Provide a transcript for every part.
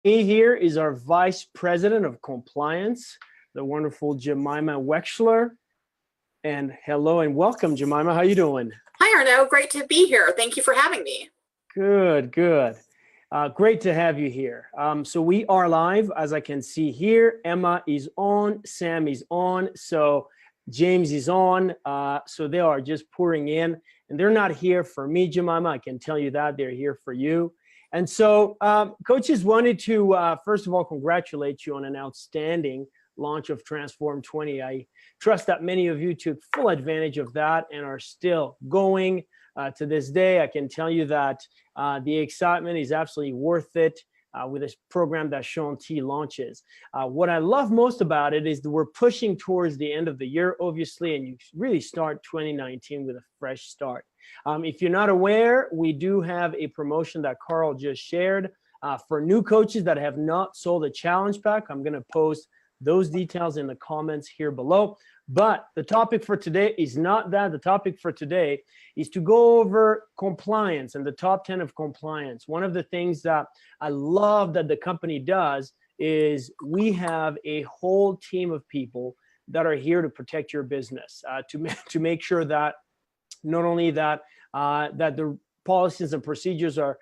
Here is our Vice President of Compliance, the wonderful Jemima Wechsler. And hello and welcome, Jemima. How you doing? Hi, Arnaud. Great to be here. Thank you for having me. Good. Great to have you here. So we are live, as I can see here. Emma is on, Sam is on, so James is on. So they are just pouring in, and they're not here for me, Jemima. I can tell you that. They're here for you. And so coaches wanted to, first of all, congratulate you on an outstanding launch of Transform 20. I trust that many of you took full advantage of that and are still going to this day. I can tell you that the excitement is absolutely worth it with this program that Sean T launches. What I love most about it is that we're pushing towards the end of the year, obviously, and you really start 2019 with a fresh start. If you're not aware, we do have a promotion that Carl just shared for new coaches that have not sold a challenge pack. I'm going to post those details in the comments here below. But the topic for today is not that. The topic for today is to go over compliance and the top 10 of compliance. One of the things that I love that the company does is we have a whole team of people that are here to protect your business, to make sure that not only that that the policies and procedures are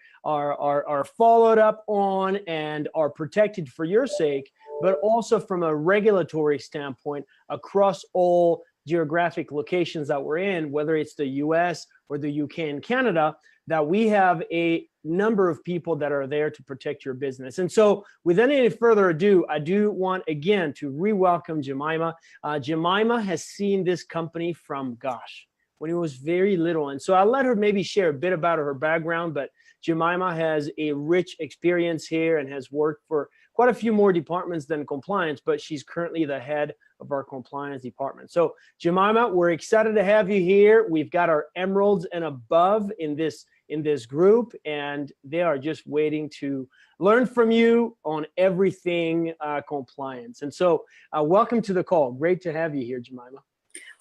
followed up on and are protected for your sake, but also from a regulatory standpoint across all geographic locations that we're in, whether it's the US or the UK and Canada, that we have a number of people that are there to protect your business. And so without any further ado, I do want again to re-welcome Jemima. Jemima has seen this company from, gosh, when it was very little. And so I'll let her maybe share a bit about her background, but Jemima has a rich experience here and has worked for quite a few more departments than compliance, but she's currently the head of our compliance department. So Jemima, we're excited to have you here. We've got our emeralds and above in this group, and they are just waiting to learn from you on everything compliance. And so welcome to the call. Great to have you here, Jemima.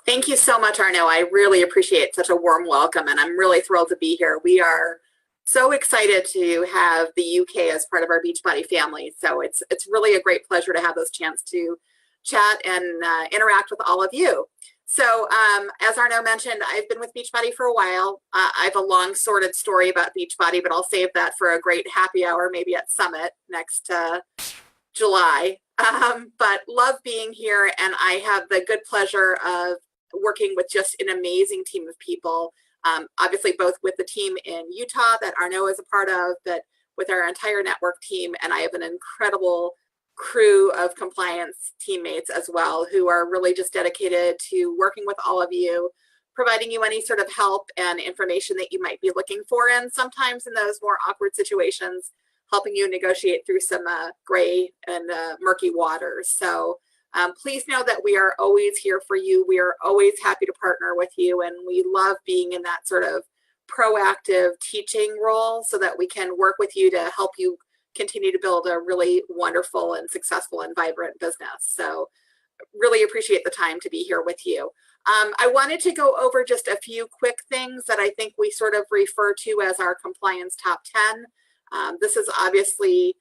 Thank you so much, Arnaud. I really appreciate such a warm welcome, and I'm really thrilled to be here. We are so excited to have the UK as part of our Beachbody family. So it's really a great pleasure to have this chance to chat and interact with all of you. So as Arnaud mentioned, I've been with Beachbody for a while. I have a long sordid story about Beachbody, but I'll save that for a great happy hour, maybe at Summit next July. But love being here, and I have the good pleasure of working with just an amazing team of people. Obviously, both with the team in Utah that Arnaud is a part of, but with our entire network team. And I have an incredible crew of compliance teammates as well, who are really just dedicated to working with all of you, providing you any sort of help and information that you might be looking for. And sometimes in those more awkward situations, helping you negotiate through some gray and murky waters. So please know that we are always here for you. We are always happy to partner with you, and we love being in that sort of proactive teaching role so that we can work with you to help you continue to build a really wonderful and successful and vibrant business. So really appreciate the time to be here with you. I wanted to go over just a few quick things that I think we sort of refer to as our compliance top 10. This is obviously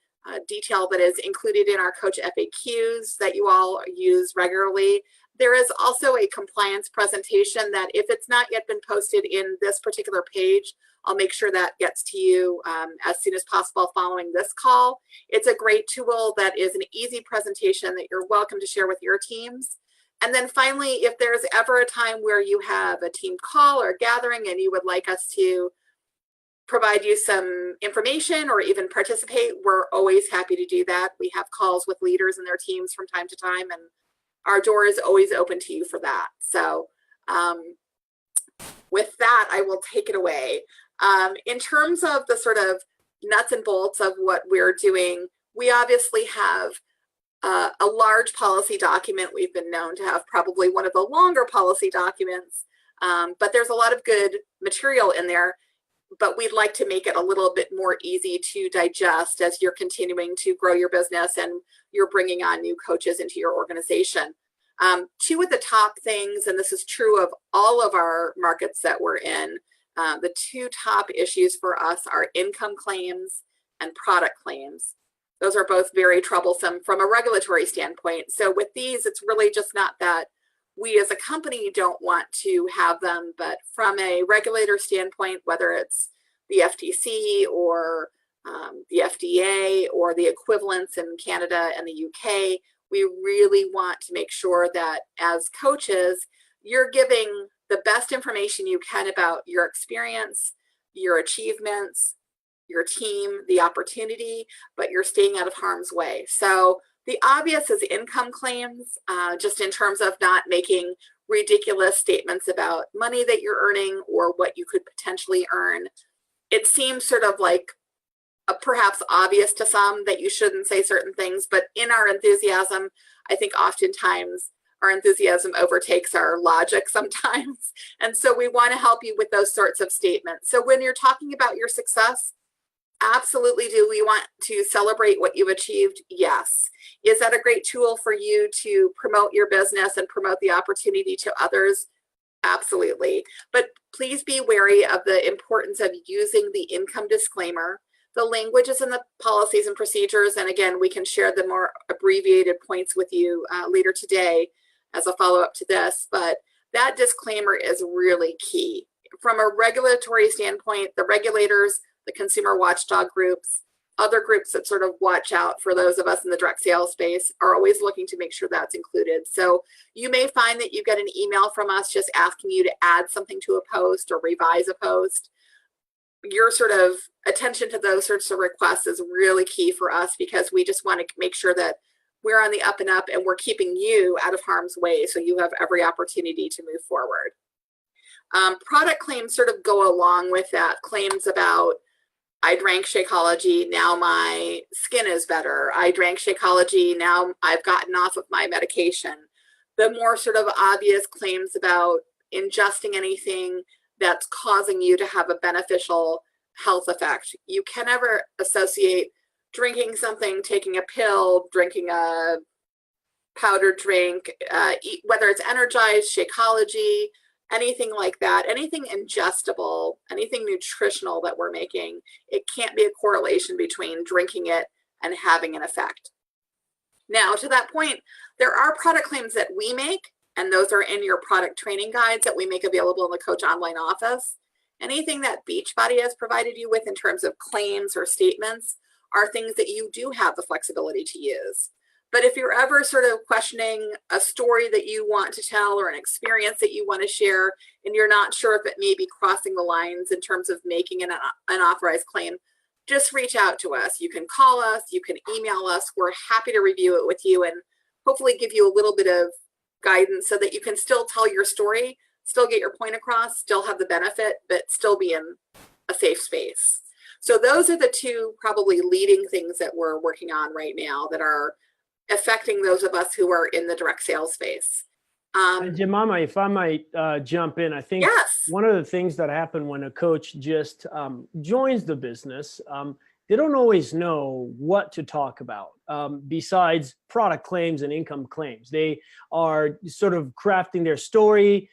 detail that is included in our coach FAQs that you all use regularly. There is also a compliance presentation that if it's not yet been posted in this particular page, I'll make sure that gets to you as soon as possible following this call. It's a great tool that is an easy presentation that you're welcome to share with your teams. And then finally, if there's ever a time where you have a team call or gathering and you would like us to provide you some information or even participate, we're always happy to do that. We have calls with leaders and their teams from time to time, and our door is always open to you for that. So with that, I will take it away. In terms of the sort of nuts and bolts of what we're doing, we obviously have a large policy document. We've been known to have probably one of the longer policy documents, but there's a lot of good material in there. But we'd like to make it a little bit more easy to digest as you're continuing to grow your business and you're bringing on new coaches into your organization. Two of the top things, and this is true of all of our markets that we're in, the two top issues for us are income claims and product claims. Those are both very troublesome from a regulatory standpoint. So with these, it's really just not that we as a company don't want to have them, but from a regulator standpoint, whether it's the FTC or the FDA or the equivalents in Canada and the UK, we really want to make sure that as coaches, you're giving the best information you can about your experience, your achievements, your team, the opportunity, but you're staying out of harm's way. So the obvious is income claims, just in terms of not making ridiculous statements about money that you're earning or what you could potentially earn. It seems sort of like perhaps obvious to some that you shouldn't say certain things, but in our enthusiasm, I think oftentimes our enthusiasm overtakes our logic sometimes. And so we want to help you with those sorts of statements. So when you're talking about your success, absolutely, do we want to celebrate what you've achieved? Yes. Is that a great tool for you to promote your business and promote the opportunity to others? Absolutely. But please be wary of the importance of using the income disclaimer. The language is in the policies and procedures. And again, we can share the more abbreviated points with you later today as a follow-up to this. But that disclaimer is really key. From a regulatory standpoint, the regulators, the consumer watchdog groups, other groups that sort of watch out for those of us in the direct sales space are always looking to make sure that's included. So you may find that you get an email from us just asking you to add something to a post or revise a post. Your sort of attention to those sorts of requests is really key for us because we just want to make sure that we're on the up and up and we're keeping you out of harm's way so you have every opportunity to move forward. Product claims sort of go along with that. Claims about, I drank Shakeology, now my skin is better. I drank Shakeology, now I've gotten off of my medication. The more sort of obvious claims about ingesting anything that's causing you to have a beneficial health effect. You can never associate drinking something, taking a pill, drinking a powdered drink, whether it's energized, Shakeology, anything like that, anything ingestible, anything nutritional that we're making, it can't be a correlation between drinking it and having an effect. Now, to that point, there are product claims that we make, and those are in your product training guides that we make available in the Coach Online office. Anything that Beachbody has provided you with in terms of claims or statements are things that you do have the flexibility to use. But if you're ever sort of questioning a story that you want to tell or an experience that you want to share, and you're not sure if it may be crossing the lines in terms of making an unauthorized claim, just reach out to us. You can call us, you can email us. We're happy to review it with you and hopefully give you a little bit of guidance so that you can still tell your story, still get your point across, still have the benefit, but still be in a safe space. So those are the two probably leading things that we're working on right now that are affecting those of us who are in the direct sales space. Jemima, if I might jump in, I think yes. One of the things that happen when a coach just joins the business, they don't always know what to talk about besides product claims and income claims. They are sort of crafting their story.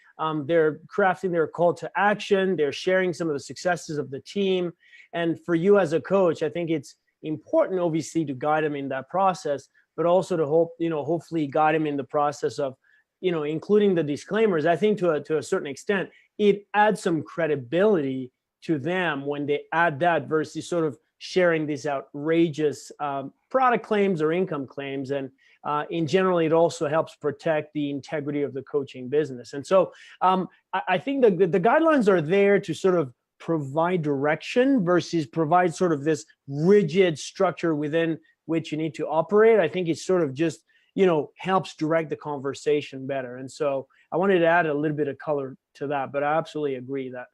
They're crafting their call to action. They're sharing some of the successes of the team. And for you as a coach, I think it's important, obviously, to guide them in that process, but also to hopefully guide them in the process of, including the disclaimers. I think to a certain extent, it adds some credibility to them when they add that versus sort of sharing these outrageous product claims or income claims. And in general, it also helps protect the integrity of the coaching business. And so I think the guidelines are there to sort of provide direction versus provide sort of this rigid structure within which you need to operate. I think it sort of just, helps direct the conversation better. And so I wanted to add a little bit of color to that, but I absolutely agree that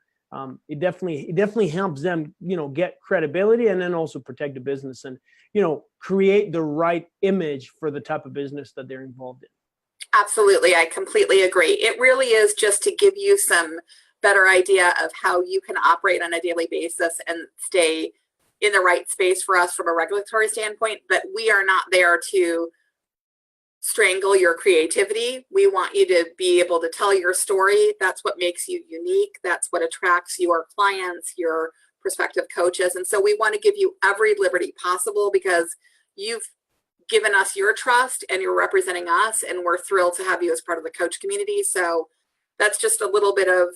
it definitely helps them, get credibility and then also protect the business and, create the right image for the type of business that they're involved in. Absolutely. I completely agree. It really is just to give you some better idea of how you can operate on a daily basis and stay in the right space for us from a regulatory standpoint, but we are not there to strangle your creativity. We want you to be able to tell your story. That's what makes you unique. That's what attracts your clients, your prospective coaches. And so we want to give you every liberty possible because you've given us your trust and you're representing us, and we're thrilled to have you as part of the coach community. So that's just a little bit of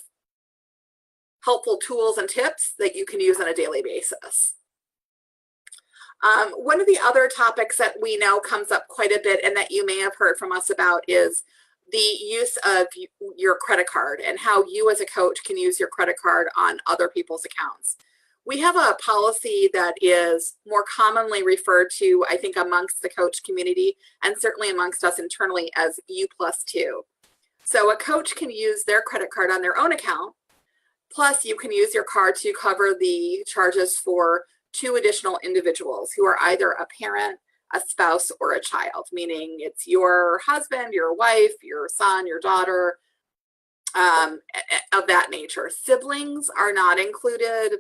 helpful tools and tips that you can use on a daily basis. One of the other topics that we know comes up quite a bit and that you may have heard from us about is the use of your credit card and how you as a coach can use your credit card on other people's accounts. We have a policy that is more commonly referred to, I think, amongst the coach community and certainly amongst us internally as U+2. So a coach can use their credit card on their own account, plus you can use your card to cover the charges for 2 additional individuals who are either a parent, a spouse, or a child, meaning it's your husband, your wife, your son, your daughter, of that nature. Siblings are not included,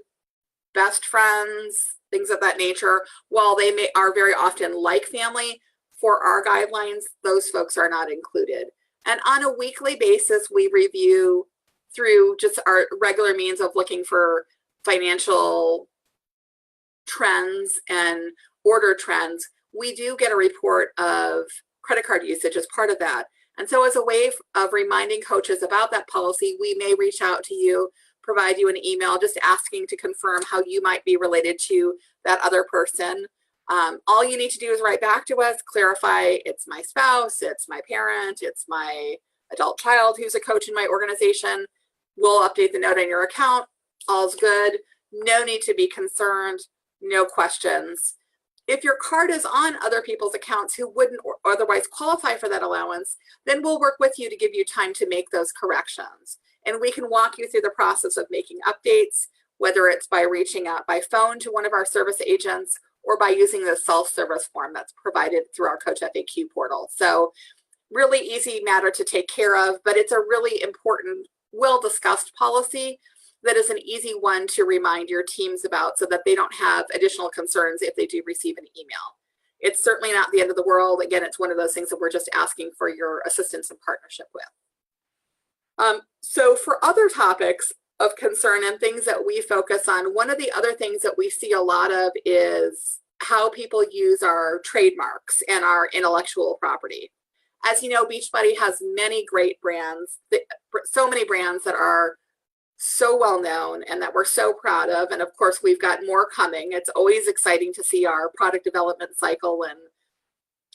best friends, things of that nature. While they are very often like family, for our guidelines, those folks are not included. And on a weekly basis, we review through just our regular means of looking for financial trends and order trends. We do get a report of credit card usage as part of that. And so as a way of reminding coaches about that policy, we may reach out to you, provide you an email just asking to confirm how you might be related to that other person. All you need to do is write back to us, clarify it's my spouse, it's my parent, it's my adult child who's a coach in my organization. We'll update the note on your account. All's good. No need to be concerned. No questions. If your card is on other people's accounts who wouldn't otherwise qualify for that allowance, then we'll work with you to give you time to make those corrections. And we can walk you through the process of making updates, whether it's by reaching out by phone to one of our service agents or by using the self-service form that's provided through our Coach FAQ portal. So really easy matter to take care of, but it's a really important, well-discussed policy that is an easy one to remind your teams about so that they don't have additional concerns if they do receive an email. It's certainly not the end of the world. Again, it's one of those things that we're just asking for your assistance and partnership with. So for other topics of concern and things that we focus on, one of the other things that we see a lot of is how people use our trademarks and our intellectual property. As you know, Beachbody has many great brands, so many brands that are so well known and that we're so proud of. And of course, we've got more coming. It's always exciting to see our product development cycle and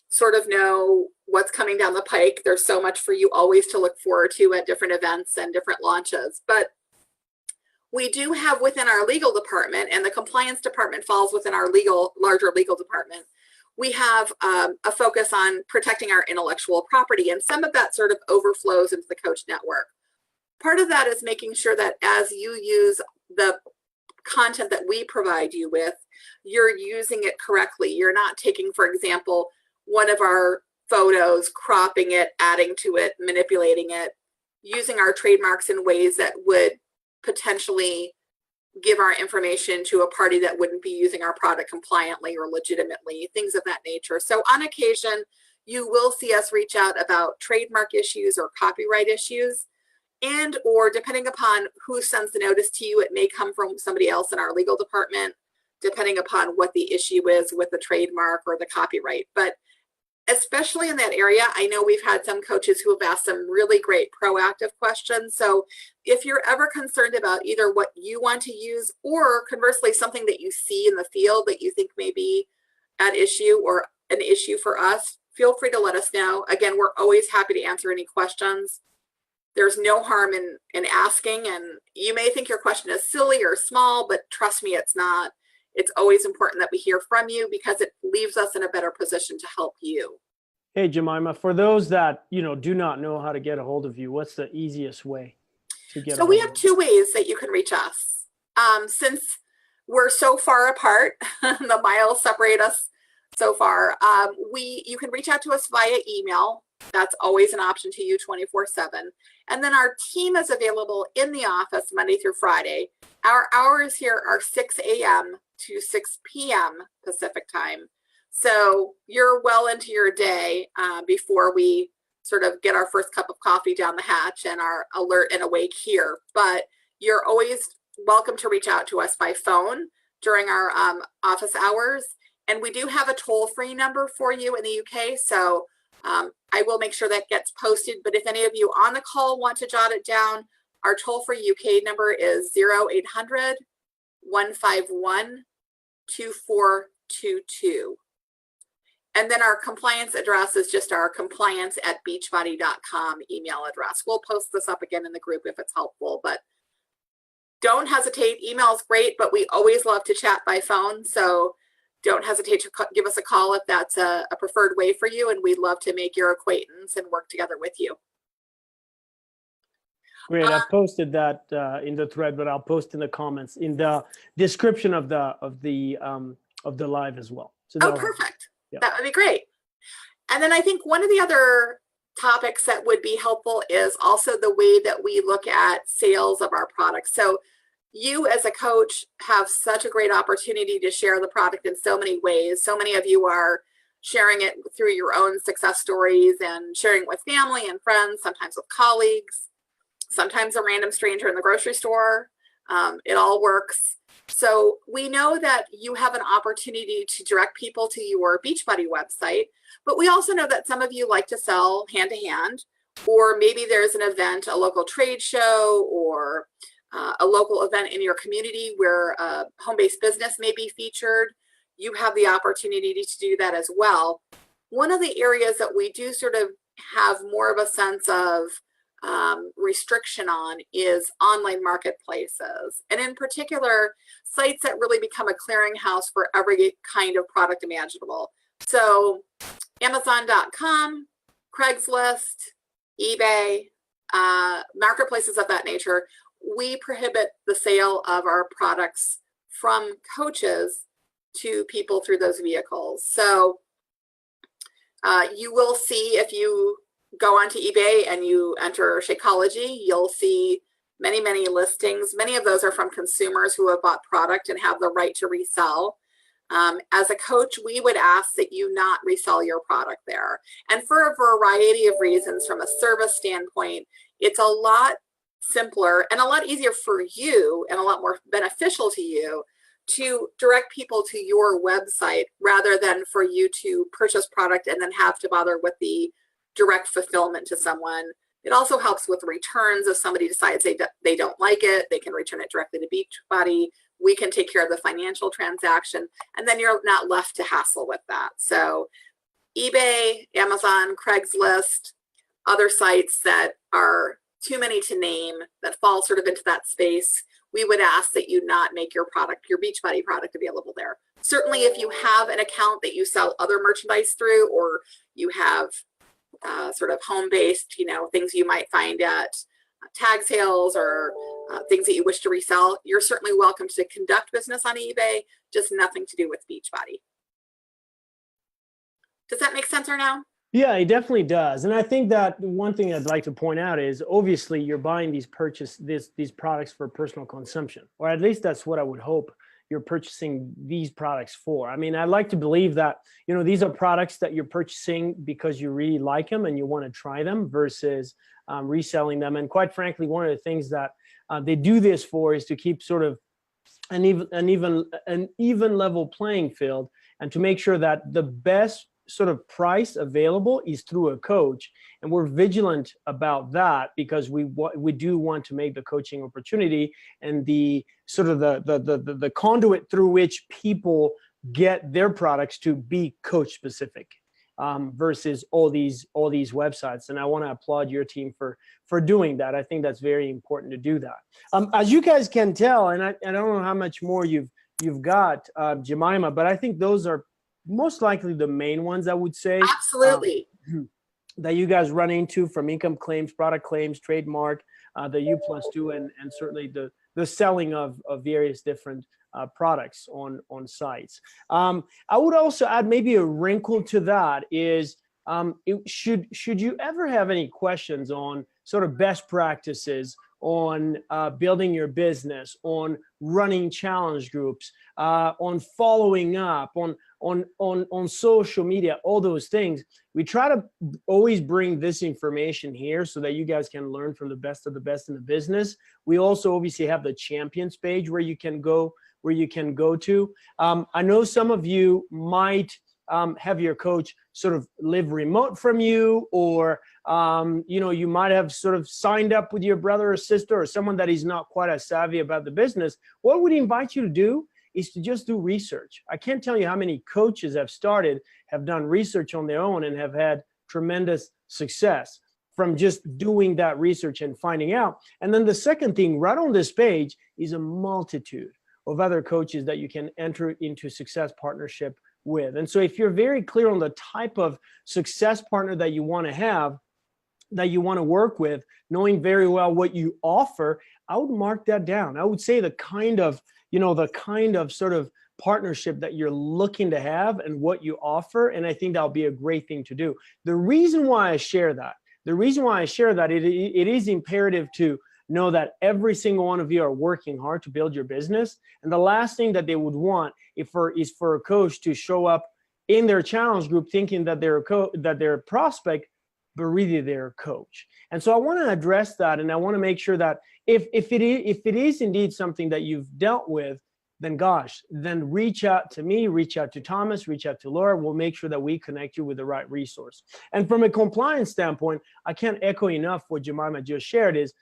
sort of know what's coming down the pike. There's so much for you always to look forward to at different events and different launches. But we do have within our legal department, and the compliance department falls within our larger legal department, we have a focus on protecting our intellectual property. And some of that sort of overflows into the coach network. Part of that is making sure that as you use the content that we provide you with, you're using it correctly. You're not taking, for example, one of our photos, cropping it, adding to it, manipulating it, using our trademarks in ways that would potentially give our information to a party that wouldn't be using our product compliantly or legitimately, things of that nature. So on occasion, you will see us reach out about trademark issues or copyright issues. And or depending upon who sends the notice to you, it may come from somebody else in our legal department, depending upon what the issue is with the trademark or the copyright. But especially in that area, I know we've had some coaches who have asked some really great proactive questions. So if you're ever concerned about either what you want to use or conversely something that you see in the field that you think may be at issue or an issue for us, feel free to let us know. Again, we're always happy to answer any questions. There's no harm in asking, and you may think your question is silly or small, but trust me, it's not. It's always important that we hear from you because it leaves us in a better position to help you. Hey, Jemima, for those that, do not know how to get a hold of you, what's the easiest way to get a hold of you? So we have 2 ways that you can reach us. Since we're so far apart, the miles separate us so far, you can reach out to us via email. That's always an option to you 24/7. And then our team is available in the office Monday through Friday. Our hours here are 6 a.m. to 6 p.m. Pacific time. So you're well into your day before we sort of get our first cup of coffee down the hatch and are alert and awake here. But you're always welcome to reach out to us by phone during our office hours. And we do have a toll-free number for you in the UK. So I will make sure that gets posted. But if any of you on the call want to jot it down, our toll-free UK number is 0800 151 2422. And then our compliance address is just our compliance@beachbody.com email address. We'll post this up again in the group if it's helpful, but don't hesitate. Email is great, but we always love to chat by phone. So don't hesitate to give us a call if that's a preferred way for you. And we'd love to make your acquaintance and work together with you. Great. I posted that in the thread, but I'll post in the comments in the description of the live as well. So perfect. Yeah. That would be great. And then I think one of the other topics that would be helpful is also the way that we look at sales of our products. So you as a coach have such a great opportunity to share the product in so many ways. So many of you are sharing it through your own success stories and sharing it with family and friends, sometimes with colleagues, sometimes a random stranger in the grocery store. It all works. So we know that you have an opportunity to direct people to your Beachbody website, but we also know that some of you like to sell hand to hand, or maybe there's an event, a local trade show, or a local event in your community where a home-based business may be featured. You have the opportunity to do that as well. One of the areas that we do sort of have more of a sense of restriction on is online marketplaces, and in particular sites that really become a clearinghouse for every kind of product imaginable. So Amazon.com, Craigslist, eBay, marketplaces of that nature. We prohibit the sale of our products from coaches to people through those vehicles. So you will see, if you go onto eBay and you enter Shakeology, you'll see many, many listings. Many of those are from consumers who have bought product and have the right to resell. As a coach, we would ask that you not resell your product there. And for a variety of reasons, from a service standpoint, it's a lot simpler and a lot easier for you and a lot more beneficial to you to direct people to your website rather than for you to purchase product and then have to bother with the direct fulfillment to someone. It also helps with returns. If somebody decides they don't like it, they can return it directly to Beachbody. We can take care of the financial transaction, and then you're not left to hassle with that. So eBay, Amazon, Craigslist, other sites that are too many to name that fall sort of into that space, we would ask that you not make your product, your Beachbody product, available there. Certainly if you have an account that you sell other merchandise through, or you have sort of home-based, things you might find at tag sales or things that you wish to resell, you're certainly welcome to conduct business on eBay, just nothing to do with Beachbody. Does that make sense, Arnaud? Yeah, it definitely does. And I think that one thing I'd like to point out is obviously you're buying these products for personal consumption, or at least that's what I would hope you're purchasing these products for. I mean, I like to believe that, these are products that you're purchasing because you really like them and you want to try them versus reselling them. And quite frankly, one of the things that they do this for is to keep sort of an even level playing field, and to make sure that the best sort of price available is through a coach. And we're vigilant about that because we do want to make the coaching opportunity and the sort of the conduit through which people get their products to be coach specific, versus all these websites. And I want to applaud your team for doing that. I think that's very important to do that. As you guys can tell, and I don't know how much more you've got, Jemima, but I think those are most likely the main ones, I would say. Absolutely. That you guys run into, from income claims, product claims, trademark, the U+2, and certainly the selling of various different products on sites. I would also add maybe a wrinkle to that is, should you ever have any questions on sort of best practices on building your business, on running challenge groups, on following up, on on social media, all those things. We try to always bring this information here so that you guys can learn from the best of the best in the business. We also obviously have the champions page where you can go to. I know some of you might have your coach sort of live remote from you, or you might have sort of signed up with your brother or sister or someone that is not quite as savvy about the business. What we invite you to do is to just do research. I can't tell you how many coaches have done research on their own and have had tremendous success from just doing that research and finding out. And then the second thing right on this page is a multitude of other coaches that you can enter into success partnership with. And so if you're very clear on the type of success partner that you want to have, that you want to work with, knowing very well what you offer, I would mark that down. I would say the kind of sort of partnership that you're looking to have and what you offer. And I think that'll be a great thing to do. The reason why I share that, it is imperative to know that every single one of you are working hard to build your business. And the last thing that they would want is for a coach to show up in their challenge group thinking that they're a prospect, but really they're a coach. And so I want to address that, and I want to make sure that if it is indeed something that you've dealt with, then reach out to me, reach out to Thomas, reach out to Laura. We'll make sure that we connect you with the right resource. And from a compliance standpoint, I can't echo enough what Jemima just shared is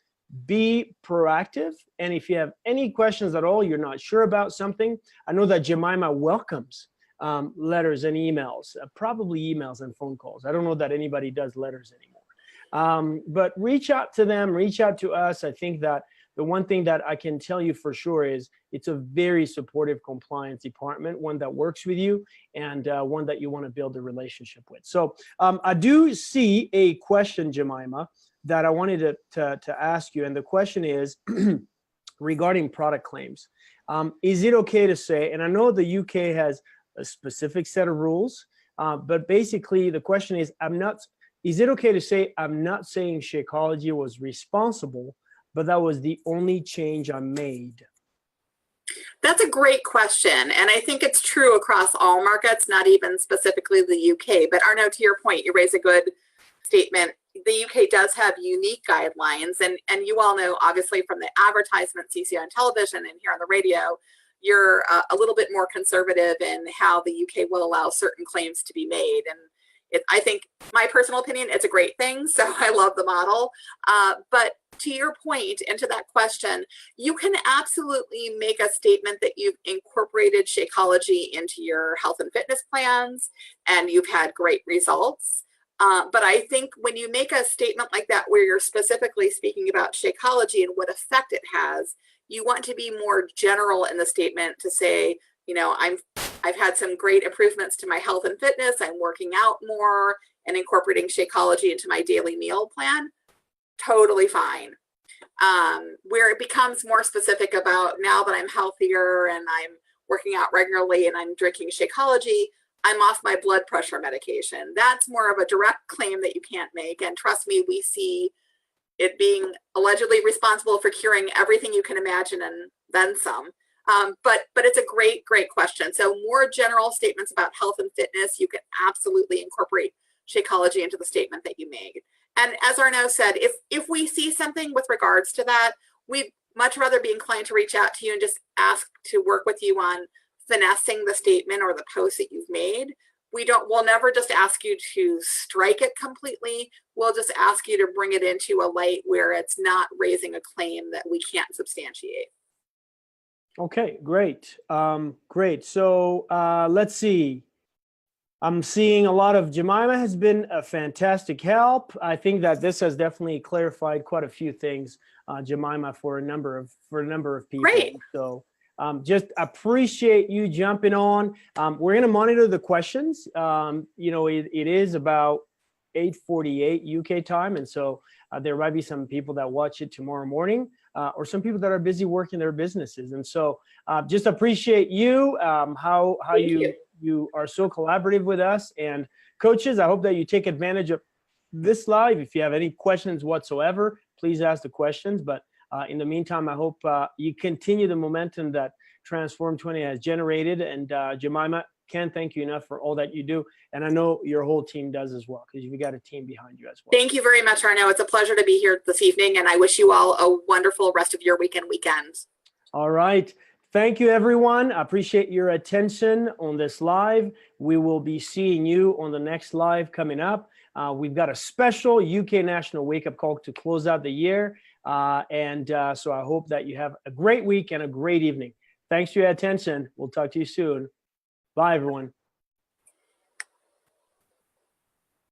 be proactive. And if you have any questions at all, you're not sure about something, I know that Jemima welcomes letters and emails, probably emails and phone calls. I don't know that anybody does letters anymore. But reach out to them, reach out to us. I think that the one thing that I can tell you for sure is it's a very supportive compliance department, one that works with you and one that you want to build a relationship with. So I do see a question, Jemima, that I wanted to ask you. And the question is regarding product claims. Is it okay to say, and I know the UK has a specific set of rules, but basically the question is, is it okay to say, I'm not saying Shakeology was responsible, but that was the only change I made? That's a great question. And I think it's true across all markets, not even specifically the UK. But Arno, to your point, you raise a good statement. The UK does have unique guidelines. And you all know, obviously, from the advertisements you see on television and here on the radio, you're a little bit more conservative in how the UK will allow certain claims to be made. And I think, my personal opinion, it's a great thing. So I love the model. But to your point and to that question, you can absolutely make a statement that you've incorporated Shakeology into your health and fitness plans and you've had great results. But I think when you make a statement like that, where you're specifically speaking about Shakeology and what effect it has, you want to be more general in the statement to say, I've had some great improvements to my health and fitness. I'm working out more and incorporating Shakeology into my daily meal plan. Totally fine. Where it becomes more specific about, now that I'm healthier and I'm working out regularly and I'm drinking Shakeology, I'm off my blood pressure medication. That's more of a direct claim that you can't make. And trust me, we see it being allegedly responsible for curing everything you can imagine and then some. But it's a great question. So more general statements about health and fitness, you can absolutely incorporate Shakeology into the statement that you made. And as Arno said, if we see something with regards to that, we'd much rather be inclined to reach out to you and just ask to work with you on finessing the statement or the post that you've made. We'll never just ask you to strike it completely. We'll just ask you to bring it into a light where it's not raising a claim that we can't substantiate. Okay, great. Great. So let's see. I'm seeing a lot of Jemima has been a fantastic help. I think that this has definitely clarified quite a few things, Jemima, for a number of people. Great. So just appreciate you jumping on. We're going to monitor the questions. It is about 8:48 UK time, and so there might be some people that watch it tomorrow morning, or some people that are busy working their businesses. And so just appreciate you, how you are so collaborative with us. And coaches, I hope that you take advantage of this live. If you have any questions whatsoever, please ask the questions. But in the meantime, I hope you continue the momentum that Transform 20 has generated. And Jemima, can't thank you enough for all that you do. And I know your whole team does as well, because you've got a team behind you as well. Thank you very much, Arno. It's a pleasure to be here this evening, and I wish you all a wonderful rest of your weekend. All right. Thank you, everyone. I appreciate your attention on this live. We will be seeing you on the next live coming up. We've got a special UK National Wake Up Call to close out the year. So I hope that you have a great week and a great evening. Thanks for your attention. We'll talk to you soon. Bye, everyone.